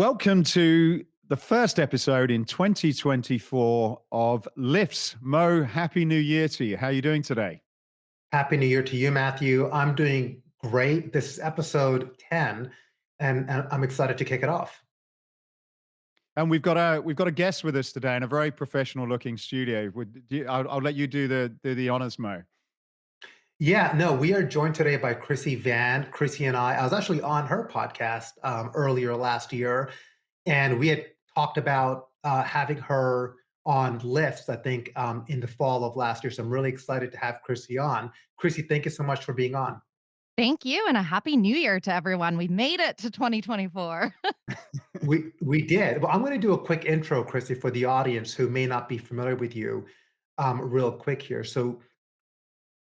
Welcome to the first episode in 2024 of Lifts. Mo, happy new year to you. How are you doing today? Happy New Year to you, Matthew. I'm doing great. This is episode 10, and I'm excited to kick it off. And we've got a guest with us today in a very professional looking studio. I'll let you do the honors, Mo. Yeah, no, we are joined today by Krissy Van. Krissy and I was actually on her podcast earlier last year, and we had talked about having her on lifts, I think, in the fall of last year. So I'm really excited to have Krissy on. Krissy, thank you so much for being on. Thank you, and a happy new year to everyone. We made it to 2024. We did. Well, I'm going to do a quick intro, Krissy, for the audience who may not be familiar with you, real quick here. So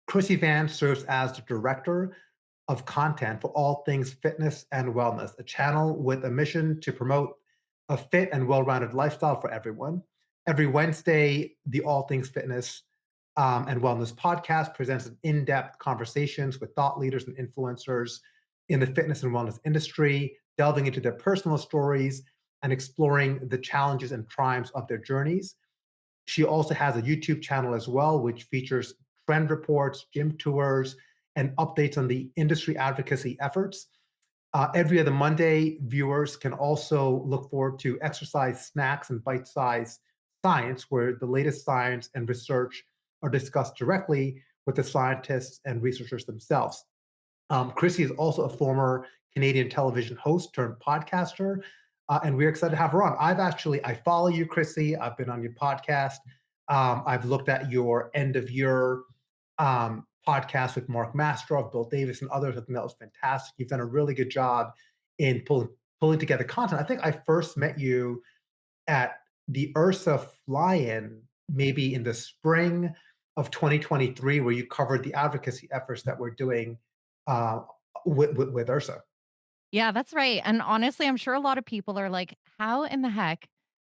Krissy Van serves as the director of content for all things fitness and wellness, a channel with a mission to promote a fit and well-rounded lifestyle for everyone. Every Wednesday, the All Things Fitness and Wellness podcast presents in-depth conversations with thought leaders and influencers in the fitness and wellness industry, delving into their personal stories and exploring the challenges and triumphs of their journeys. She also has a YouTube channel as well, which features trend reports, gym tours, and updates on the industry advocacy efforts. Every other Monday, viewers can also look forward to exercise snacks and bite-sized science, where the latest science and research are discussed directly with the scientists and researchers themselves. Krissy is also a former Canadian television host turned podcaster, and we're excited to have her on. I follow you, Krissy. I've been on your podcast. I've looked at your end of year podcast with Mark Mastrov, Bill Davis, and others. I think that was fantastic. You've done a really good job in pulling together content. I think I first met you at the URSA fly-in, maybe in the spring of 2023, where you covered the advocacy efforts that we're doing uh, with URSA. Yeah, that's right, and honestly, I'm sure a lot of people are like, "How in the heck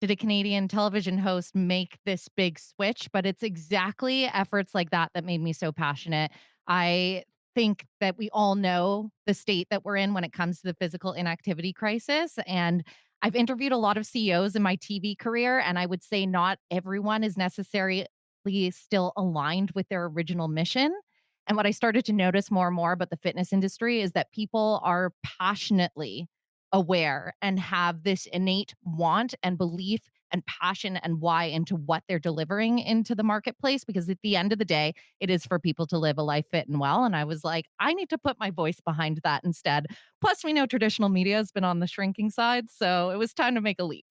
did a Canadian television host make this big switch?" But it's exactly efforts like that that made me so passionate. I think that we all know the state that we're in when it comes to the physical inactivity crisis, and I've interviewed a lot of CEOs in my TV career, and I would say not everyone is necessarily still aligned with their original mission. And what I started to notice more and more about the fitness industry is that people are passionately aware and have this innate want and belief and passion and why into what they're delivering into the marketplace. Because at the end of the day, it is for people to live a life fit and well. And I was like, I need to put my voice behind that instead. Plus, we know traditional media has been on the shrinking side. So it was time to make a leap.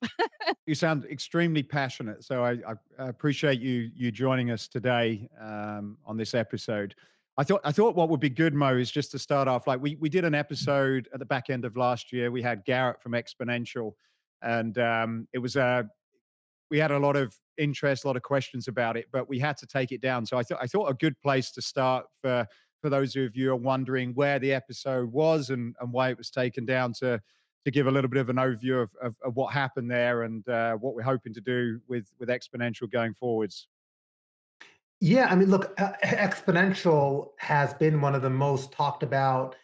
You sound extremely passionate, so I appreciate you joining us today on this episode. I thought what would be good, Mo, is just to start off. Like we did an episode at the back end of last year. We had Garrett from Exponential, and it was we had a lot of interest, a lot of questions about it, but we had to take it down. So I thought a good place to start for those of you who are wondering where the episode was and why it was taken down, to give a little bit of an overview of what happened there and what we're hoping to do with Exponential going forwards. Yeah, I mean, look, Exponential has been one of the most talked about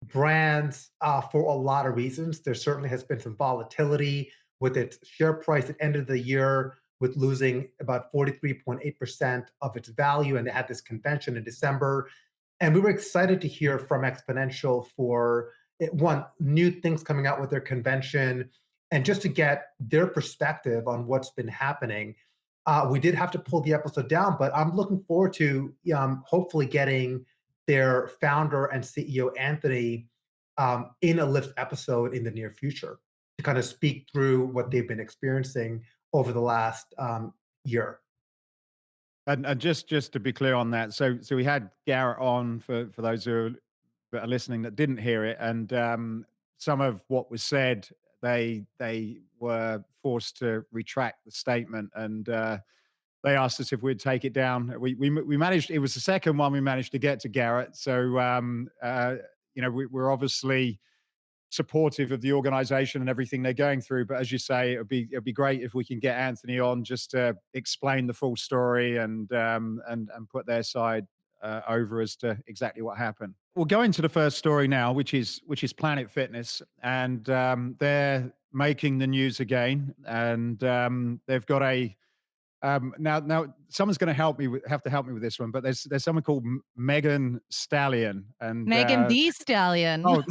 brands for a lot of reasons. There certainly has been some volatility with its share price at end of the year, with losing about 43.8% of its value. And they had this convention in December. And we were excited to hear from Exponential for one, new things coming out with their convention and just to get their perspective on what's been happening. We did have to pull the episode down, but I'm looking forward to hopefully getting their founder and CEO, Anthony, in a Lyft episode in the near future to kind of speak through what they've been experiencing over the last year. And just to be clear on that, so we had Garrett on for those that are listening that didn't hear it, and some of what was said, they were forced to retract the statement, and they asked us if we'd take it down. We managed. It was the second one we managed to get to Garrett. So we're obviously supportive of the organization and everything they're going through. But as you say, it'd be great if we can get Anthony on just to explain the full story and put their side over as to exactly what happened. We'll go into the first story now, which is Planet Fitness, and they're making the news again, and they've got a now someone's going to have to help me with this one, but there's someone called Megan Stallion, and Megan Thee Stallion. oh,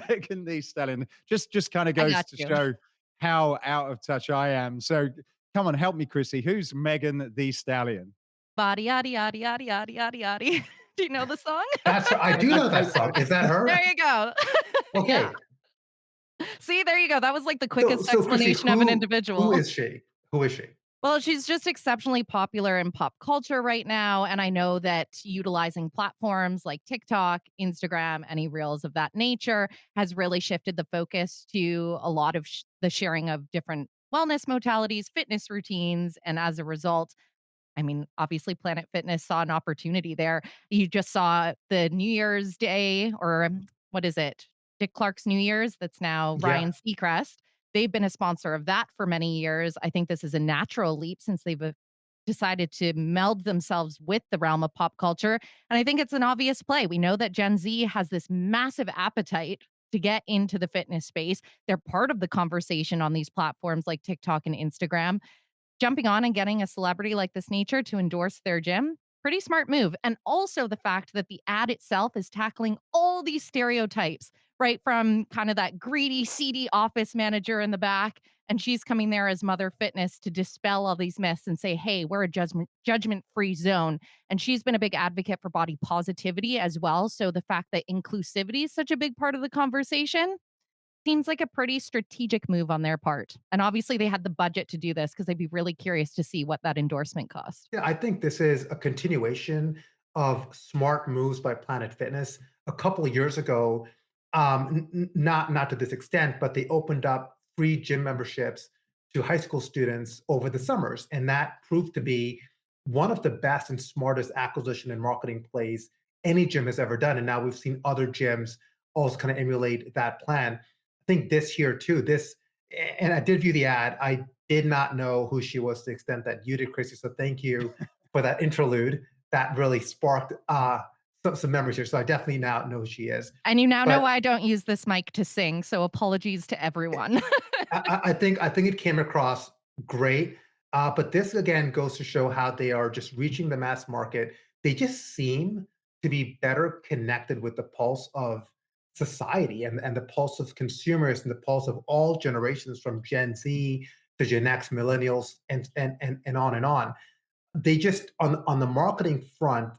Megan Thee Stallion, just kind of I goes got to you. show how out of touch I am. So come on, help me, Krissy. Who's Megan Thee Stallion? Body yaddy yaddy yaddy yaddy yaddy yaddy. Do you know the song? That's her. I do know that song. Is that her? There you go. Yeah. Okay. See, there you go. That was like the So, quickest so Chrissy, explanation of an who individual. is she? Who is she? Well, she's just exceptionally popular in pop culture right now. And I know that utilizing platforms like TikTok, Instagram, any reels of that nature has really shifted the focus to a lot of the sharing of different wellness modalities, fitness routines. And as a result, I mean, obviously, Planet Fitness saw an opportunity there. You just saw the New Year's Day, or what is it? Dick Clark's New Year's, that's now Yeah. Ryan Seacrest. They've been a sponsor of that for many years. I think this is a natural leap since they've decided to meld themselves with the realm of pop culture. And I think it's an obvious play. We know that Gen Z has this massive appetite to get into the fitness space. They're part of the conversation on these platforms like TikTok and Instagram. Jumping on and getting a celebrity like this nature to endorse their gym, pretty smart move. And also the fact that the ad itself is tackling all these stereotypes, right? From kind of that greedy, seedy office manager in the back. And she's coming there as Mother Fitness to dispel all these myths and say, hey, we're a judgment free zone. And she's been a big advocate for body positivity as well. So the fact that inclusivity is such a big part of the conversation seems like a pretty strategic move on their part. And obviously, they had the budget to do this because I'd be really curious to see what that endorsement cost. Yeah, I think this is a continuation of smart moves by Planet Fitness. A couple of years ago, not to this extent, but they opened up free gym memberships to high school students over the summers, and that proved to be one of the best and smartest acquisition and marketing plays any gym has ever done. And now we've seen other gyms also kind of emulate that plan. I think this year too. And I did view the ad. I did not know who she was to the extent that you did, Chrissy. So thank you for that interlude. That really sparked some memories here. So I definitely now know who she is. And you now know But why I don't use this mic to sing. So apologies to everyone. I think it came across great. But this again goes to show how they are just reaching the mass market. They just seem to be better connected with the pulse of society and the pulse of consumers and the pulse of all generations from Gen Z to Gen X, millennials, and on and on. They just on the marketing front,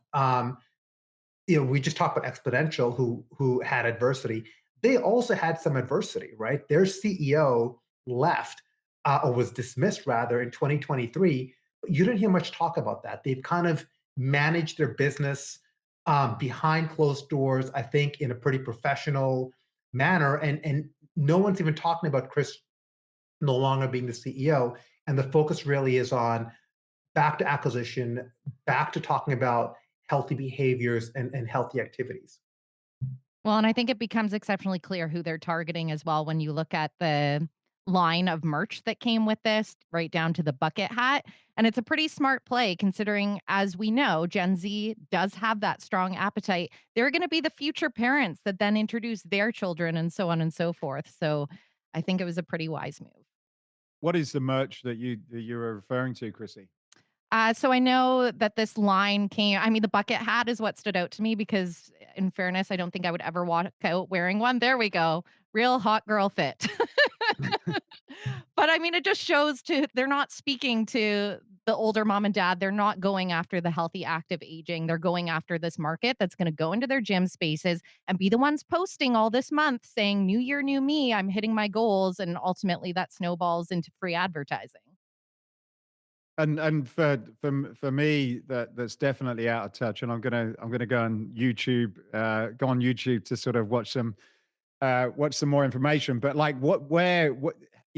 we just talked about Exponential, who had adversity. They also had some adversity, right? Their CEO left, or was dismissed rather, in 2023. But you didn't hear much talk about that. They've kind of managed their business behind closed doors, I think, in a pretty professional manner, and no one's even talking about Chris no longer being the CEO. And the focus really is on back to acquisition, back to talking about healthy behaviors and healthy activities. Well, and I think it becomes exceptionally clear who they're targeting as well when you look at the line of merch that came with this, right down to the bucket hat. And it's a pretty smart play considering, as we know, Gen Z does have that strong appetite. They're going to be the future parents that then introduce their children and so on and so forth. So I think it was a pretty wise move. What is the merch that you were referring to, Krissy? So I know that this line came. I mean, the bucket hat is what stood out to me because, in fairness, I don't think I would ever walk out wearing one. There we go. Real hot girl fit. But I mean, it just shows to they're not speaking to the older mom and dad. They're not going after the healthy, active aging. They're going after this market that's going to go into their gym spaces and be the ones posting all this month saying, New year, new me. I'm hitting my goals. And ultimately, that snowballs into free advertising. And for me, that's definitely out of touch. And I'm gonna go on YouTube to sort of watch some more information. But like, what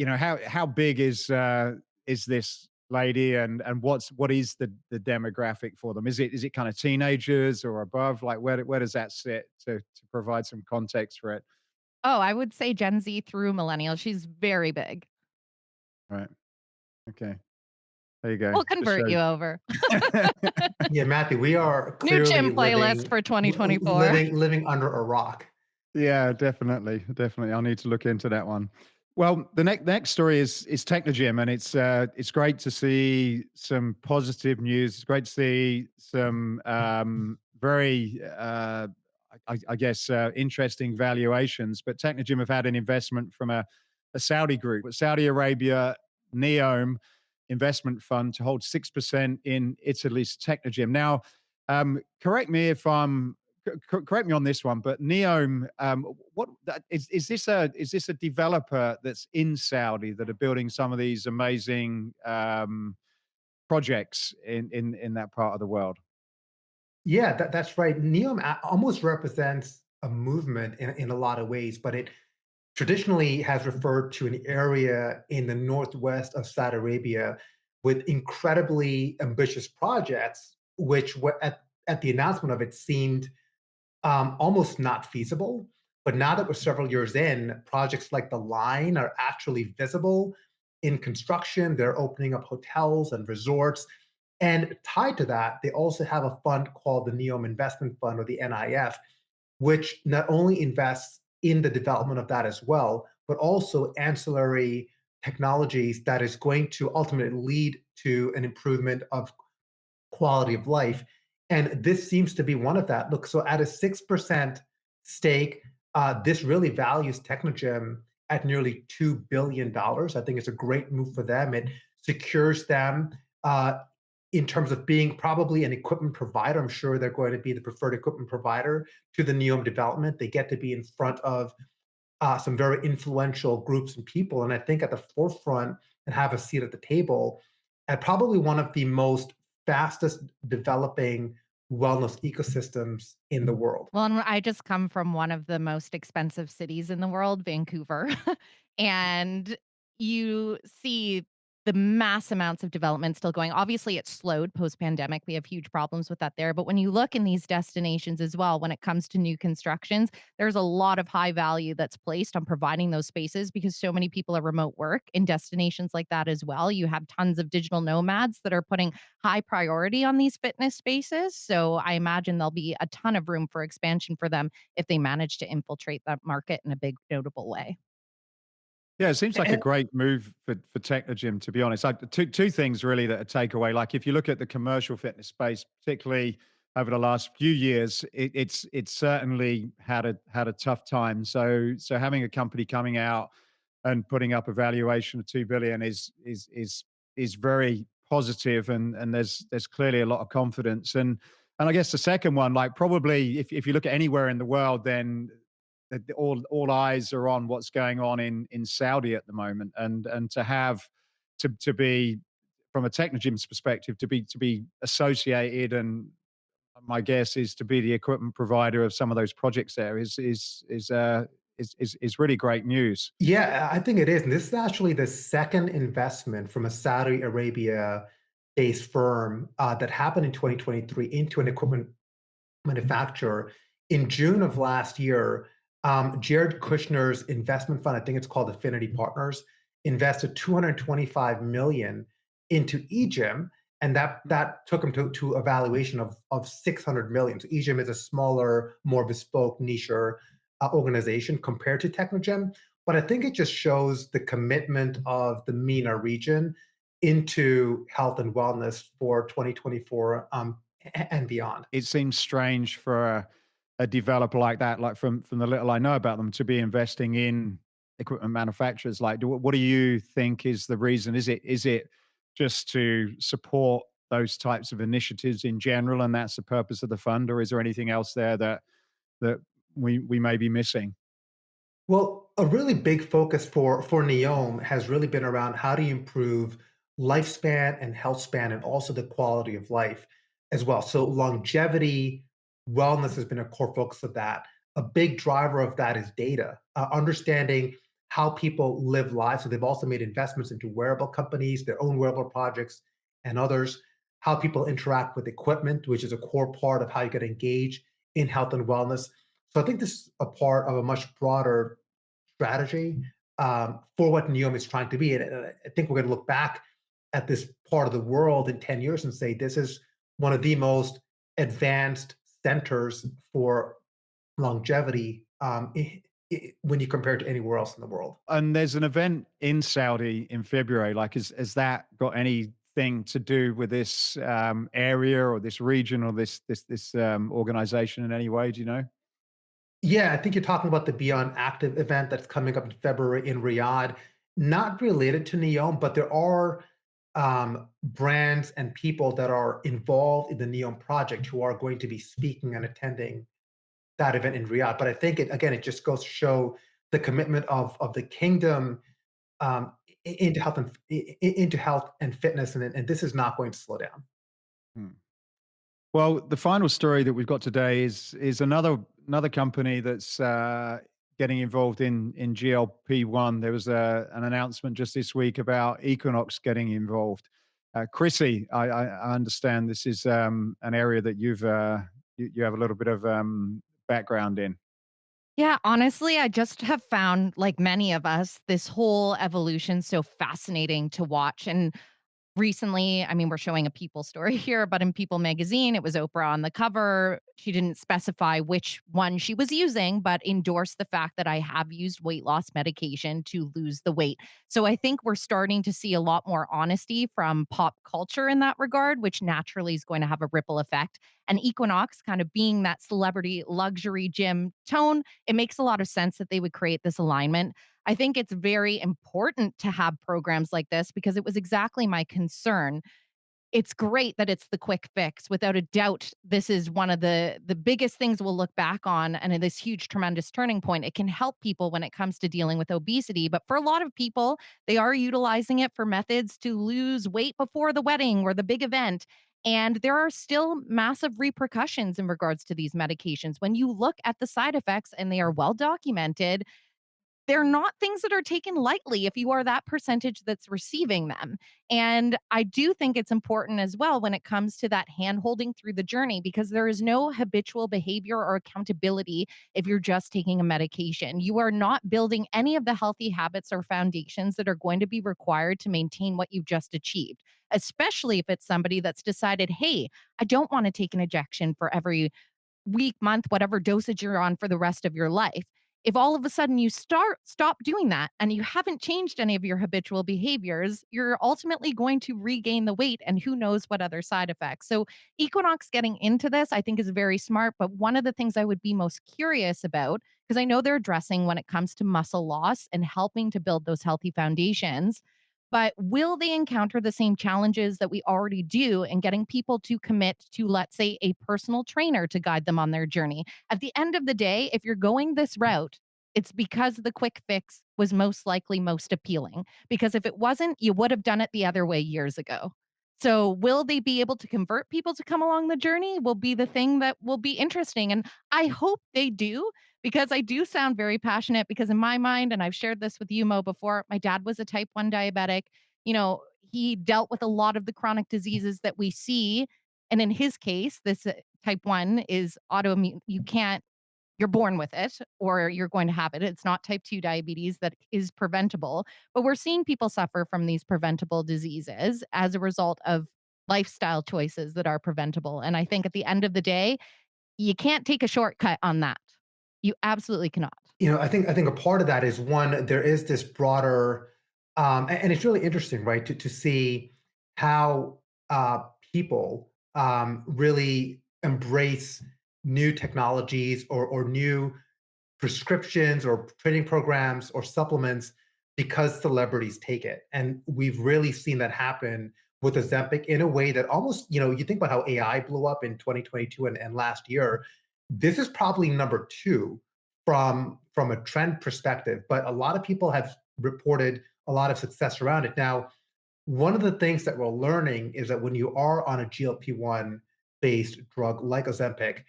how big is this lady, and what is the demographic for them? Is it kind of teenagers or above? Like, where does that sit to provide some context for it? Oh, I would say Gen Z through millennial. She's very big. Right. Okay. There you go. We'll Just convert shows. you over. Yeah, Matthew, we are New clearly gym playlist for 2024. living under a rock. Yeah, definitely, definitely. I'll need to look into that one. Well, the next story is Technogym, and it's great to see some positive news. It's great to see some very I guess interesting valuations. But Technogym have had an investment from a Saudi group, Saudi Arabia NEOM Investment Fund, to hold 6% in Italy's Technogym. Now, correct me if I'm correct me on this one, but Neom, what is this a developer that's in Saudi that are building some of these amazing projects in that part of the world? Yeah, that's right. NEOM almost represents a movement in a lot of ways, but it traditionally has referred to an area in the northwest of Saudi Arabia with incredibly ambitious projects, which were at the announcement of it seemed almost not feasible. But now that we're several years in, projects like the line are actually visible in construction. They're opening up hotels and resorts. And tied to that, they also have a fund called the NEOM Investment Fund, or the NIF, which not only invests in the development of that as well, but also ancillary technologies that is going to ultimately lead to an improvement of quality of life. And this seems to be one of that. Look, so at a 6% stake, this really values Technogym at nearly $2 billion. I think it's a great move for them. It secures them in terms of being probably an equipment provider. I'm sure they're going to be the preferred equipment provider to the NEOM development. They get to be in front of some very influential groups and people, and I think at the forefront and have a seat at the table at probably one of the most fastest developing wellness ecosystems in the world. Well, and I just come from one of the most expensive cities in the world, Vancouver. And you see the mass amounts of development still going. Obviously, it's slowed post-pandemic. We have huge problems with that there. But when you look in these destinations as well, when it comes to new constructions, there's a lot of high value that's placed on providing those spaces because so many people are remote work in destinations like that as well. You have tons of digital nomads that are putting high priority on these fitness spaces. So I imagine there'll be a ton of room for expansion for them if they manage to infiltrate that market in a big, notable way. Yeah, it seems like a And great move for Technogym, to be honest. Like two things really that are takeaway. Like if you look at the commercial fitness space, particularly over the last few years, it's certainly had a tough time. So having a company coming out and putting up a valuation of 2 billion is very positive, and there's clearly a lot of confidence. And I guess the second one, like probably if you look at anywhere in the world, then all eyes are on what's going on in Saudi at the moment, and to have to be from a Technogym's perspective to be associated, and my guess is to be the equipment provider of some of those projects there is really great news. yeah, I think it is. And this is actually the second investment from a Saudi Arabia based firm that happened in 2023 into an equipment manufacturer. In June of last year, Jared Kushner's investment fund, I think it's called Affinity Partners, invested 225 million into eGym, and that took him to a valuation of 600 million. So eGym is a smaller, more bespoke, niche organization compared to Technogym, but I think it just shows the commitment of the MENA region into health and wellness for 2024 and beyond. It seems strange for a developer like that, like from the little I know about them, to be investing in equipment manufacturers. Like, what do you think is the reason? Is it just to support those types of initiatives in general, and that's the purpose of the fund, or is there anything else there that we may be missing? Well, a really big focus for NEOM has really been around how do you improve lifespan and health span and also the quality of life as well. So longevity, wellness has been a core focus of that. A big driver of that is data, understanding how people live lives. So they've also made investments into wearable companies, their own wearable projects, and others. How people interact with equipment, which is a core part of how you get engaged in health and wellness. So I think this is a part of a much broader strategy for what NEOM is trying to be. And I think we're going to look back at this part of the world in 10 years and say this is one of the most advanced centers for longevity when you compare it to anywhere else in the world. And there's an event in Saudi in February. Like, has that got anything to do with this area or this region or this organization in any way? Do you know? Yeah, I think you're talking about the Beyond Active event that's coming up in February in Riyadh. Not related to NEOM, but there are brands and people that are involved in the NEOM project who are going to be speaking and attending that event in Riyadh. But I think it again, it just goes to show the commitment of the kingdom into into health and fitness, and this is not going to slow down. Hmm. Well, the final story that we've got today is another company that's getting involved in GLP-1. There was an announcement just this week about Equinox getting involved. Krissy, I understand this is an area that you have a little bit of background in. Yeah, honestly, I just have found, like many of us, this whole evolution so fascinating to watch. And recently, I mean, we're showing a People story here, but in People magazine, it was Oprah on the cover. She didn't specify which one she was using, but endorsed the fact that I have used weight loss medication to lose the weight. So I think we're starting to see a lot more honesty from pop culture in that regard, which naturally is going to have a ripple effect. And Equinox kind of being that celebrity luxury gym tone, it makes a lot of sense that they would create this alignment. I think it's very important to have programs like this because it was exactly my concern. It's great that it's the quick fix. Without a doubt, this is one of the biggest things we'll look back on and in this huge tremendous turning point. It can help people when it comes to dealing with obesity, but for a lot of people, they are utilizing it for methods to lose weight before the wedding or the big event. And there are still massive repercussions in regards to these medications. When you look at the side effects and they are well documented, they're not things that are taken lightly if you are that percentage that's receiving them. And I do think it's important as well when it comes to that hand holding through the journey because there is no habitual behavior or accountability if you're just taking a medication. You are not building any of the healthy habits or foundations that are going to be required to maintain what you've just achieved, especially if it's somebody that's decided, hey, I don't want to take an injection for every week, month, whatever dosage you're on for the rest of your life. If all of a sudden you stop doing that and you haven't changed any of your habitual behaviors, you're ultimately going to regain the weight and who knows what other side effects. So Equinox getting into this, I think is very smart. But one of the things I would be most curious about, because I know they're addressing when it comes to muscle loss and helping to build those healthy foundations, but will they encounter the same challenges that we already do in getting people to commit to, let's say, a personal trainer to guide them on their journey? At the end of the day, if you're going this route, it's because the quick fix was most likely most appealing. Because if it wasn't, you would have done it the other way years ago. So, will they be able to convert people to come along the journey? Will be the thing that will be interesting. And I hope they do, because I do sound very passionate. Because in my mind, and I've shared this with you, Mo, before, my dad was a type 1 diabetic. You know, he dealt with a lot of the chronic diseases that we see. And in his case, this type 1 is autoimmune. You're born with it or you're going to have it. It's not type 2 diabetes that is preventable, but we're seeing people suffer from these preventable diseases as a result of lifestyle choices that are preventable. And I think at the end of the day, you can't take a shortcut on that. You absolutely cannot. I think a part of that is one, there is this broader, and it's really interesting, right, to see how people really embrace new technologies or new prescriptions or training programs or supplements because celebrities take it. And we've really seen that happen with Ozempic in a way that almost, you think about how AI blew up in 2022 and last year. This is probably number two from a trend perspective, but a lot of people have reported a lot of success around it. Now, one of the things that we're learning is that when you are on a GLP-1 based drug like Ozempic,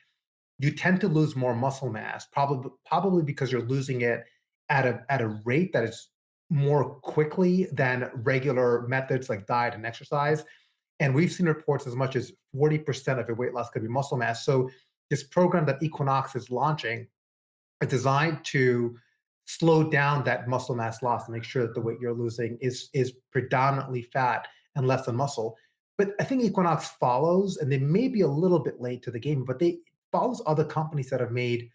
you tend to lose more muscle mass, probably because you're losing it at a rate that is more quickly than regular methods like diet and exercise. And we've seen reports as much as 40% of your weight loss could be muscle mass. So this program that Equinox is launching is designed to slow down that muscle mass loss and make sure that the weight you're losing is predominantly fat and less on muscle. But I think Equinox follows, and they may be a little bit late to the game, but they follows other companies that have made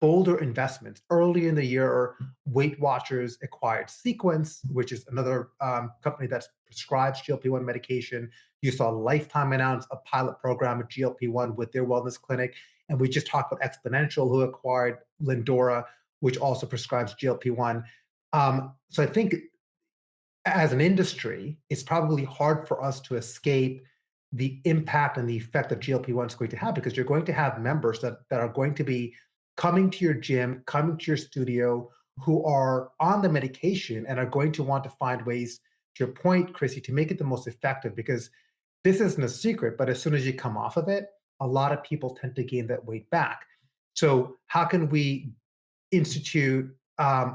bolder investments. Early in the year, Weight Watchers acquired Sequence, which is another company that prescribes GLP-1 medication. You saw Lifetime announce a pilot program of GLP-1 with their wellness clinic. And we just talked about Exponential, who acquired Lindora, which also prescribes GLP-1. So I think as an industry, it's probably hard for us to escape the impact and the effect that GLP-1 is going to have, because you're going to have members that are going to be coming to your gym, coming to your studio, who are on the medication and are going to want to find ways, to your point, Krissy, to make it the most effective, because this isn't a secret, but as soon as you come off of it, a lot of people tend to gain that weight back. So how can we institute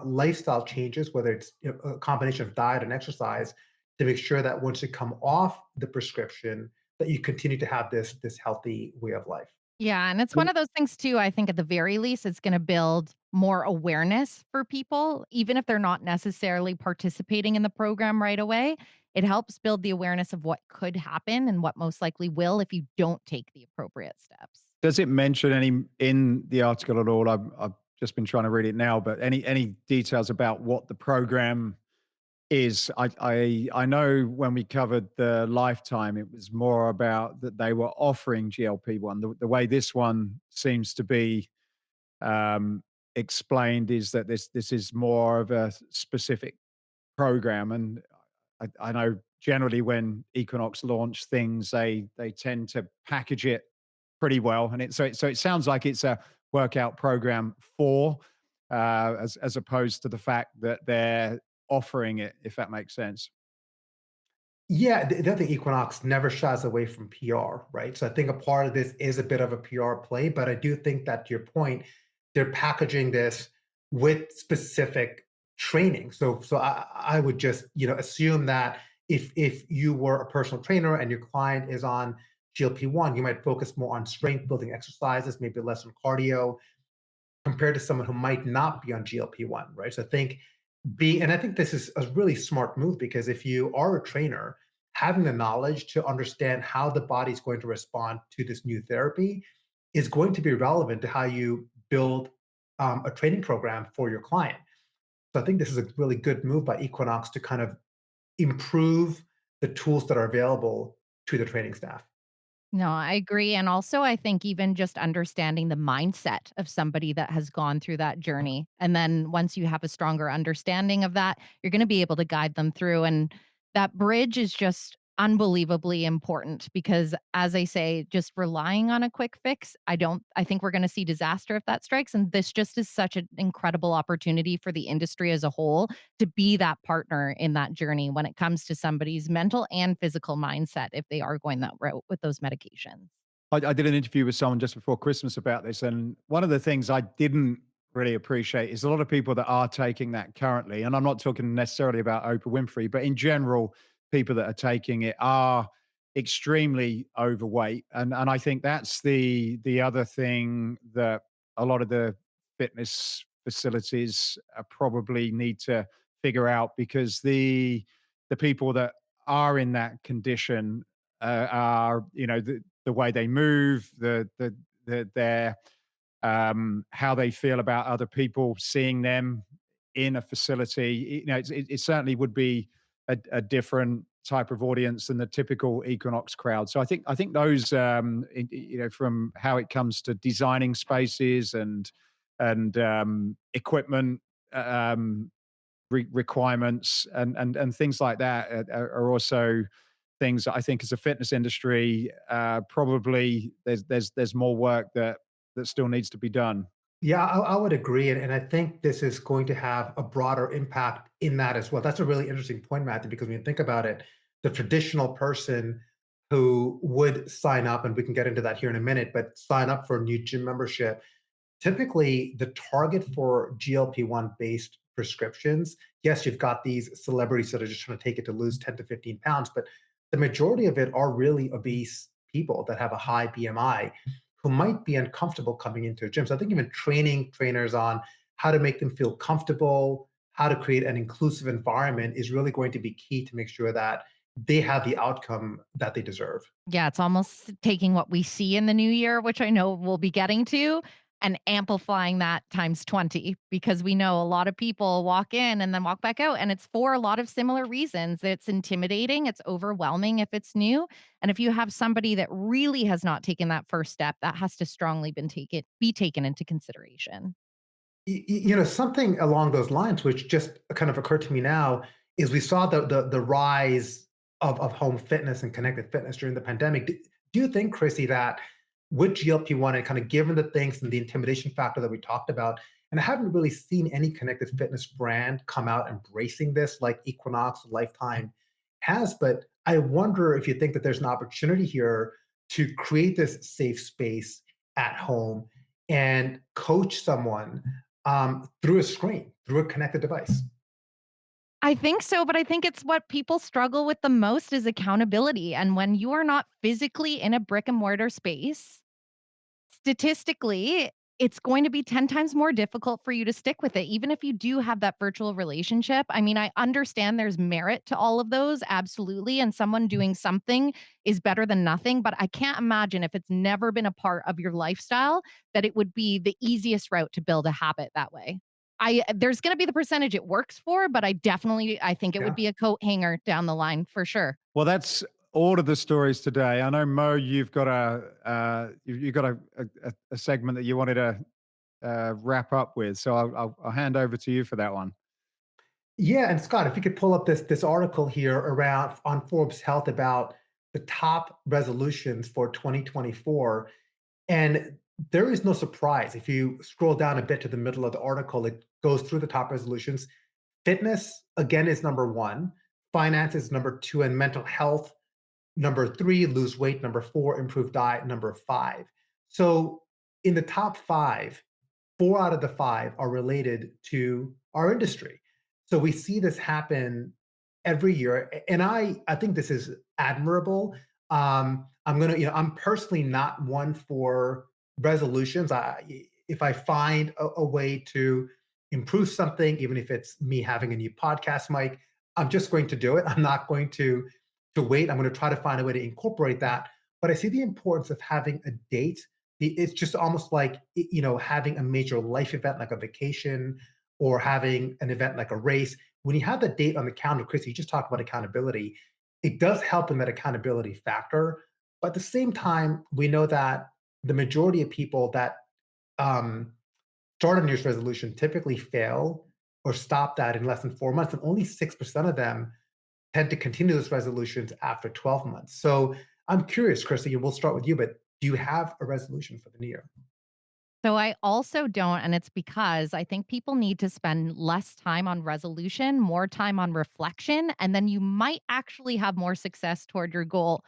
lifestyle changes, whether it's a combination of diet and exercise, to make sure that once you come off the prescription, that you continue to have this healthy way of life. Yeah, and it's one of those things too, I think at the very least, it's gonna build more awareness for people, even if they're not necessarily participating in the program right away. It helps build the awareness of what could happen and what most likely will if you don't take the appropriate steps. Does it mention any in the article at all? I've just been trying to read it now, but any details about what the program is? I know when we covered the Lifetime, it was more about that they were offering GLP-1. The way this one seems to be um, explained is that this is more of a specific program, and I know generally when Equinox launch things, they tend to package it pretty well, and it sounds like it's a workout program for as opposed to the fact that they're offering it, if that makes sense. Yeah, the other thing, Equinox never shies away from PR, right? So I think a part of this is a bit of a PR play, but I do think that, to your point, they're packaging this with specific training. So I would just assume that if you were a personal trainer and your client is on GLP-1, you might focus more on strength building exercises, maybe less on cardio, compared to someone who might not be on GLP-1, right? So I think and I think this is a really smart move, because if you are a trainer, having the knowledge to understand how the body's going to respond to this new therapy is going to be relevant to how you build a training program for your client. So I think this is a really good move by Equinox to kind of improve the tools that are available to the training staff. No, I agree, and also I think even just understanding the mindset of somebody that has gone through that journey, and then once you have a stronger understanding of that, you're gonna be able to guide them through, and that bridge is just unbelievably important because, as I say, just relying on a quick fix, I think we're gonna see disaster if that strikes, and this just is such an incredible opportunity for the industry as a whole to be that partner in that journey when it comes to somebody's mental and physical mindset if they are going that route with those medications. I did an interview with someone just before Christmas about this, and one of the things I didn't really appreciate is a lot of people that are taking that currently, and I'm not talking necessarily about Oprah Winfrey, but in general, people that are taking it are extremely overweight, and I think that's the other thing that a lot of the fitness facilities probably need to figure out, because the people that are in that condition are, the way they move, their how they feel about other people seeing them in a facility. It certainly would be a different type of audience than the typical Equinox crowd. So I think those, from how it comes to designing spaces and equipment. Requirements and things like that are also things that I think as a fitness industry, probably there's more work that still needs to be done. Yeah, I would agree. And I think this is going to have a broader impact in that as well. That's a really interesting point, Matthew, because when you think about it, the traditional person who would sign up, and we can get into that here in a minute, but sign up for a new gym membership, typically the target for GLP-1 based prescriptions, yes, you've got these celebrities that are just trying to take it to lose 10 to 15 pounds, but the majority of it are really obese people that have a high BMI who might be uncomfortable coming into a gym. So I think even training trainers on how to make them feel comfortable, how to create an inclusive environment is really going to be key to make sure that they have the outcome that they deserve. Yeah, it's almost taking what we see in the new year, which I know we'll be getting to, and amplifying that times 20 because we know a lot of people walk in and then walk back out. And it's for a lot of similar reasons. It's intimidating, it's overwhelming if it's new. And if you have somebody that really has not taken that first step, that has to strongly be taken into consideration. Something along those lines, which just kind of occurred to me now, is we saw the rise of home fitness and connected fitness during the pandemic. Do you think, Krissy, that with GLP-1 and kind of given the things and the intimidation factor that we talked about, and I haven't really seen any connected fitness brand come out embracing this like Equinox, Lifetime has, but I wonder if you think that there's an opportunity here to create this safe space at home and coach someone through a screen, through a connected device. I think so, but I think it's what people struggle with the most is accountability. And when you are not physically in a brick and mortar space, statistically, it's going to be 10 times more difficult for you to stick with it, even if you do have that virtual relationship. I mean, I understand there's merit to all of those, absolutely. And someone doing something is better than nothing. But I can't imagine if it's never been a part of your lifestyle that it would be the easiest route to build a habit that way. There's going to be the percentage it works for, but I think it would Yeah. be a coat hanger down the line for sure. Well, that's all of the stories today. I know Mo, you've got you've got a segment that you wanted to wrap up with, so I'll hand over to you for that one. Yeah, and Scott, if you could pull up this article here around on Forbes Health about the top resolutions for 2024. And there is no surprise. If you scroll down a bit to the middle of the article, it goes through the top resolutions. Fitness, again, is number one. Finance is number two, and mental health, number three. Lose weight, number four. Improve diet, number five. So in the top five, four out of the five are related to our industry. So we see this happen every year, and I think this is admirable. I'm personally not one for resolutions. If I find a way to improve something, even if it's me having a new podcast mic, I'm just going to do it. I'm not going to wait. I'm going to try to find a way to incorporate that. But I see the importance of having a date. It's just almost like having a major life event like a vacation or having an event like a race. When you have the date on the calendar, Chris, you just talked about accountability. It does help in that accountability factor. But at the same time, we know that the majority of people that um, start a New Year's resolution typically fail or stop that in less than 4 months, and only 6% of them tend to continue those resolutions after 12 months. So I'm curious, Krissy, and we'll start with you, but do you have a resolution for the new year? So I also don't, and it's because I think people need to spend less time on resolution, more time on reflection, and then you might actually have more success toward your goal.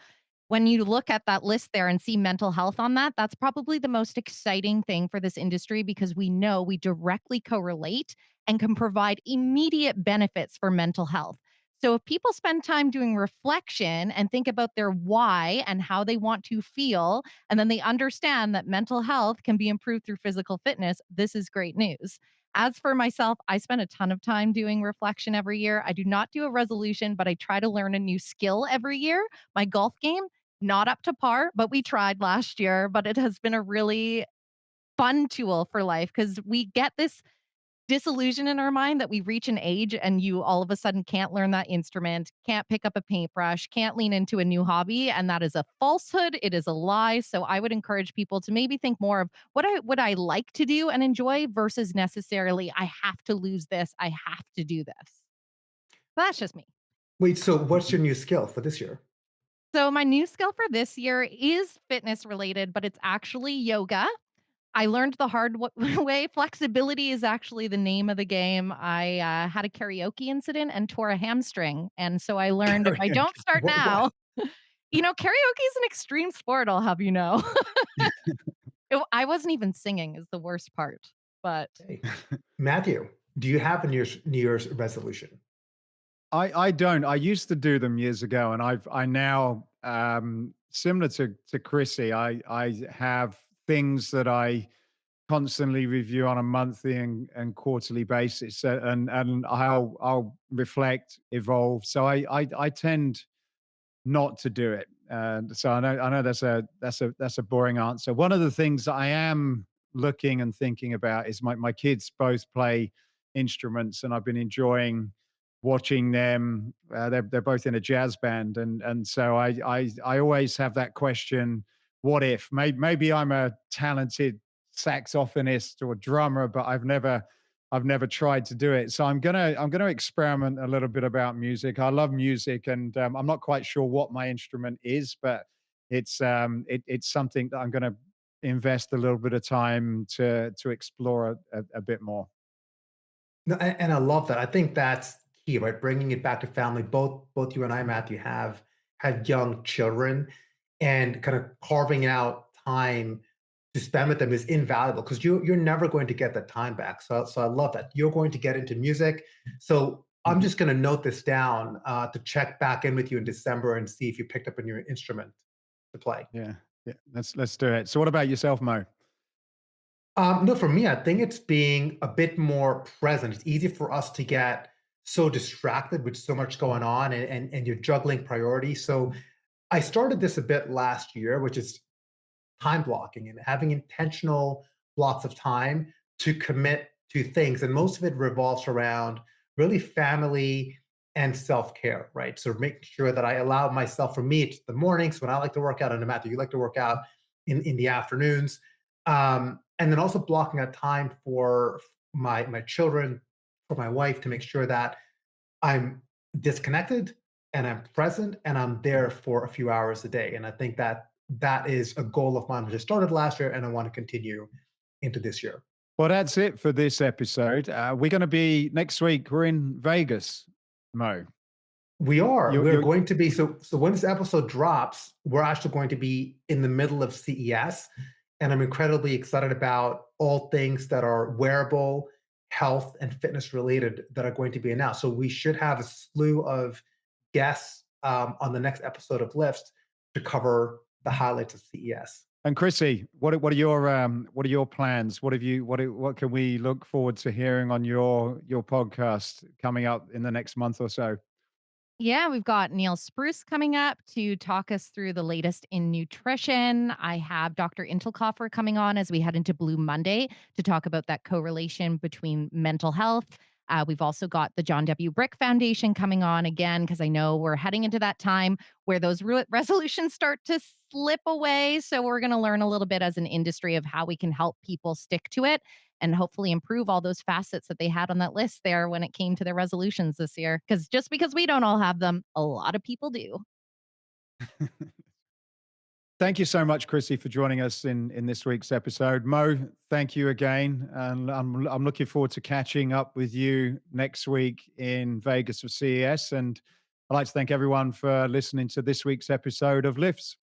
When you look at that list there and see mental health on that, that's probably the most exciting thing for this industry because we know we directly correlate and can provide immediate benefits for mental health. So if people spend time doing reflection and think about their why and how they want to feel, and then they understand that mental health can be improved through physical fitness, this is great news. As for myself, I spend a ton of time doing reflection every year. I do not do a resolution, but I try to learn a new skill every year. My golf game, not up to par, but we tried last year. But it has been a really fun tool for life because we get this disillusion in our mind that we reach an age and you all of a sudden can't learn that instrument, can't pick up a paintbrush, can't lean into a new hobby. And that is a falsehood. It is a lie. So I would encourage people to maybe think more of what I like to do and enjoy versus necessarily I have to lose this. I have to do this. That's just me. Wait, so what's your new skill for this year? So my new skill for this year is fitness related, but it's actually yoga. I learned the hard way. Flexibility is actually the name of the game. I had a karaoke incident and tore a hamstring. And so I learned if I don't start What? now, karaoke is an extreme sport, I'll have you know. I wasn't even singing, is the worst part. But Hey, Matthew, do you have a New Year's resolution? I don't. I used to do them years ago, and I now similar to Chrissy. I have things that I constantly review on a monthly and quarterly basis, and I'll reflect, evolve. So I tend not to do it. So I know that's a boring answer. One of the things that I am looking and thinking about is my kids both play instruments, and I've been enjoying watching them. They're both in a jazz band, and so I always have that question: what if? Maybe I'm a talented saxophonist or drummer, but I've never tried to do it. So I'm gonna experiment a little bit about music. I love music, and I'm not quite sure what my instrument is, but it's something that I'm gonna invest a little bit of time to explore a bit more. No, and I love that. I think that's key, right? Bringing it back to family. Both you and I, Matthew, have young children, and kind of carving out time to spend with them is invaluable because you're never going to get that time back. So I love that you're going to get into music. So I'm Mhm. just going to note this down to check back in with you in December and see if you picked up a new instrument to play. Yeah, yeah. Let's do it. So, what about yourself, Mo? No, for me, I think it's being a bit more present. It's easy for us to get so distracted with so much going on, and you're juggling priorities. So I started this a bit last year, which is time blocking and having intentional blocks of time to commit to things. And most of it revolves around really family and self-care, right? So making sure that I allow myself, for me, it's the mornings when I like to work out, and Matthew, you like to work out in the afternoons. And then also blocking out time for my children, for my wife, to make sure that I'm disconnected and I'm present and I'm there for a few hours a day. And I think that that is a goal of mine, which I started last year and I want to continue into this year. Well, that's it for this episode. We're going to be next week. We're in Vegas, Mo. We are. You're, We're you're going to be so when this episode drops, we're actually going to be in the middle of CES. And I'm incredibly excited about all things that are wearable, health, and fitness related that are going to be announced. So we should have a slew of guests on the next episode of Lifts to cover the highlights of CES. and Krissy. What are your plans? What can we look forward to hearing on your podcast coming up in the next month or so? Yeah, we've got Neil Spruce coming up to talk us through the latest in nutrition. I have Dr. Intelkoffer coming on as we head into Blue Monday to talk about that correlation between mental health. We've also got the John W. Brick Foundation coming on again, because I know we're heading into that time where those resolutions start to slip away. So we're going to learn a little bit as an industry of how we can help people stick to it and hopefully improve all those facets that they had on that list there when it came to their resolutions this year. Because just because we don't all have them, a lot of people do. Thank you so much, Krissy, for joining us in this week's episode. Mo, thank you again, and I'm looking forward to catching up with you next week in Vegas for CES. And I'd like to thank everyone for listening to this week's episode of Lifts.